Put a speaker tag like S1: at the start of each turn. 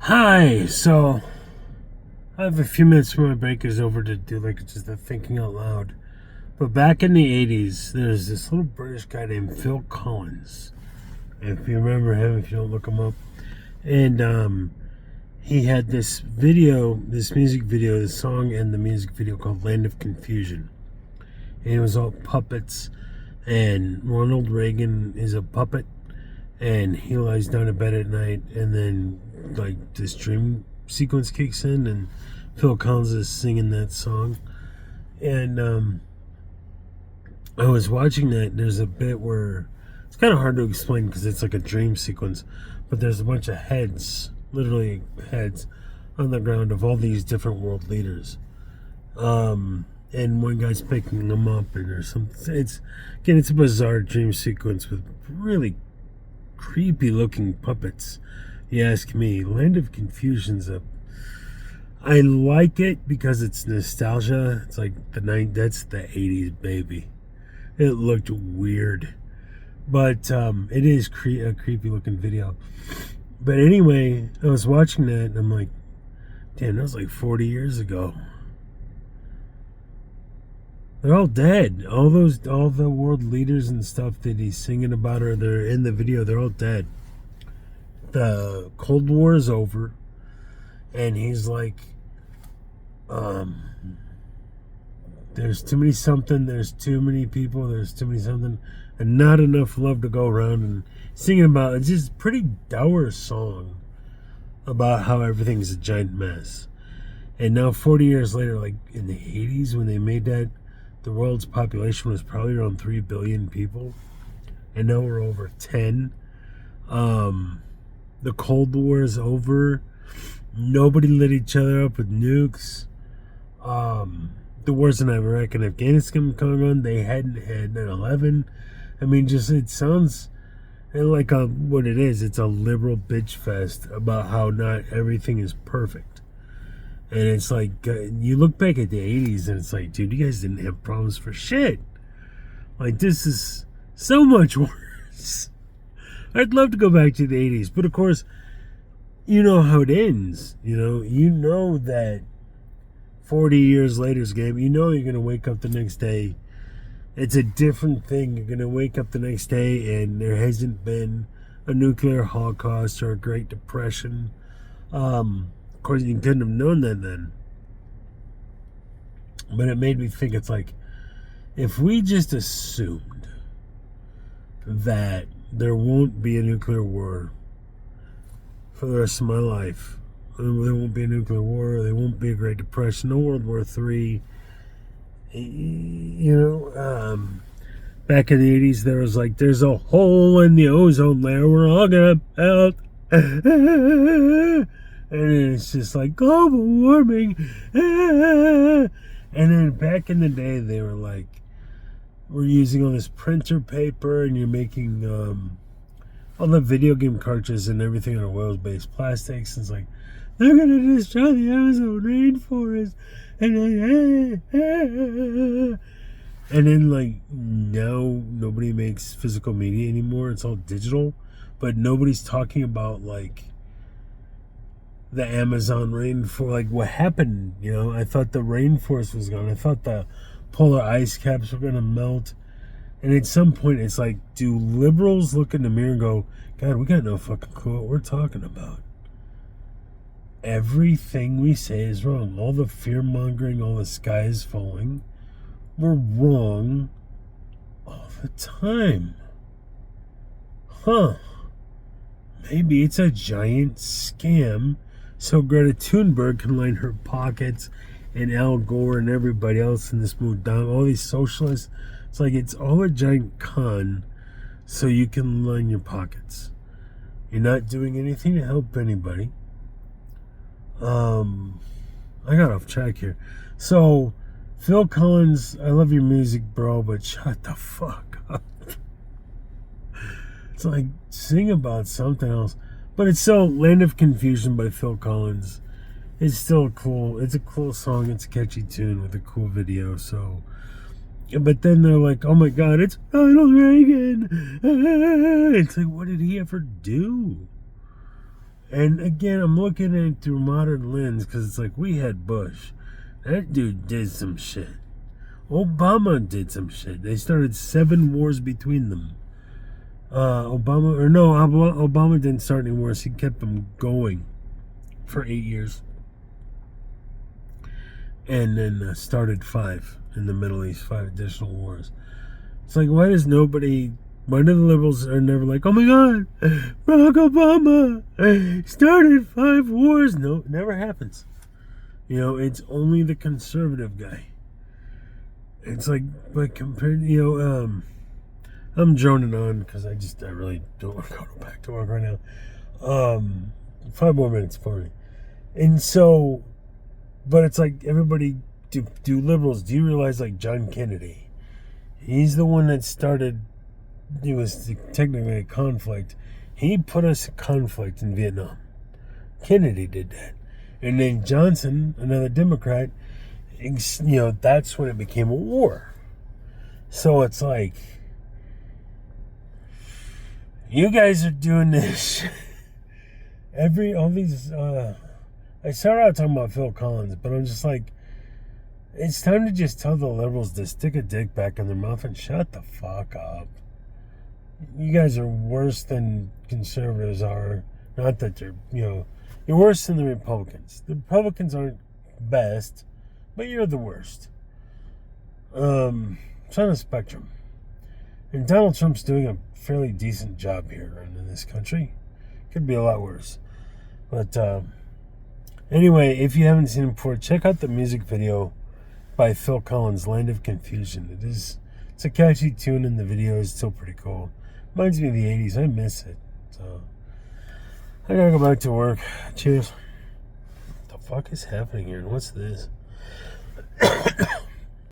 S1: Hi, so I have a few minutes before my break is over to do like just a thinking out loud. But back in the 80s, there's this little British guy named Phil Collins. If you remember him, if you don't look him up. And he had this video, this music video, the song and the music video called Land of Confusion. And it was all puppets. And Ronald Reagan is a puppet. And he lies down in bed at night. And then, like, this dream sequence kicks in. And Phil Collins is singing that song. And I was watching that. There's a bit where it's kind of hard to explain because it's like a dream sequence. But there's a bunch of heads, literally heads, on the ground of all these different world leaders. And one guy's picking them up, and there's some. It's a bizarre dream sequence with really creepy looking puppets. You ask me. Land of Confusion's a. I like it because it's nostalgia. It's like that's the 80s baby. It looked weird, but it is a creepy looking video. But anyway, I was watching that and I'm like, damn, that was like 40 years ago. They're all dead. All the world leaders and stuff that he's singing about, or they're in the video, they're all dead. The Cold War is over, and he's like, there's too many something, there's too many people, there's too many something, and not enough love to go around, and singing about, it's just a pretty dour song about how everything's a giant mess. And now 40 years later, like in the 80s when they made that, the world's population was probably around 3 billion people, and now we're over 10. The Cold War is over. Nobody lit each other up with nukes. The wars in Iraq and Afghanistan come on. They hadn't had 9/11. I mean, just it sounds like what it is. It's a liberal bitch fest about how not everything is perfect. And it's like, you look back at the 80s and it's like, dude, you guys didn't have problems for shit. Like, this is so much worse. I'd love to go back to the 80s. But of course, you know how it ends. You know that 40 years later's game, you know you're going to wake up the next day. It's a different thing. You're going to wake up the next day and there hasn't been a nuclear holocaust or a Great Depression. Of course, you couldn't have known that then. But it made me think, it's like, if we just assumed that there won't be a nuclear war for the rest of my life, there won't be a nuclear war, there won't be a Great Depression, no World War III, back in the 80s, there was like, there's a hole in the ozone layer, we're all gonna melt. And it's just like global warming. And then back in the day, they were like, we're using all this printer paper, and you're making all the video game cartridges and everything out of oil-based plastics. And it's like, they're going to destroy the Amazon rainforest. And then, like, now nobody makes physical media anymore. It's all digital. But nobody's talking about, like, the Amazon rainforest, like what happened. I thought the rainforest was gone. I thought the polar ice caps were going to melt. And at some point, it's like, do liberals look in the mirror and go, God, we got no fucking clue what we're talking about? Everything we say is wrong. All the fear-mongering, all the sky is falling. We're wrong all the time. Huh. Maybe it's a giant scam so Greta Thunberg can line her pockets, and Al Gore and everybody else in this mood down, all these socialists. It's like it's all a giant con so you can line your pockets. You're not doing anything to help anybody. I got off track here. So, Phil Collins, I love your music, bro, but shut the fuck up. It's like, sing about something else. But it's still Land of Confusion by Phil Collins. It's still cool. It's a cool song. It's a catchy tune with a cool video. So, but then they're like, oh my God, it's Ronald Reagan. It's like, what did he ever do? And again, I'm looking at it through modern lens because it's like we had Bush. That dude did some shit. Obama did some shit. They started 7 wars between them. Obama didn't start any wars. He kept them going for 8 years. And then started 5 in the Middle East, 5 additional wars. It's like, why do the liberals are never like, oh my God, Barack Obama started 5 wars? No, it never happens. You know, it's only the conservative guy. It's like, but compared, I'm droning on because I really don't want to go back to work right now. 5 more minutes for me. And so, but it's like everybody, do liberals, do you realize like John Kennedy? He's the one that started, it was technically a conflict. He put us in conflict in Vietnam. Kennedy did that. And then Johnson, another Democrat, that's when it became a war. So it's like, you guys are doing this. I started out talking about Phil Collins, but I'm just like, it's time to just tell the liberals to stick a dick back in their mouth and shut the fuck up. You guys are worse than conservatives are. Not that you're worse than the Republicans. The Republicans aren't best, but you're the worst. It's on a spectrum. And Donald Trump's doing a fairly decent job here in this country. Could be a lot worse. But anyway, if you haven't seen it before, check out the music video by Phil Collins, Land of Confusion. It's a catchy tune, and the video is still pretty cool. Reminds me of the 80s. I miss it. So I gotta go back to work. Cheers. What the fuck is happening here? And what's this?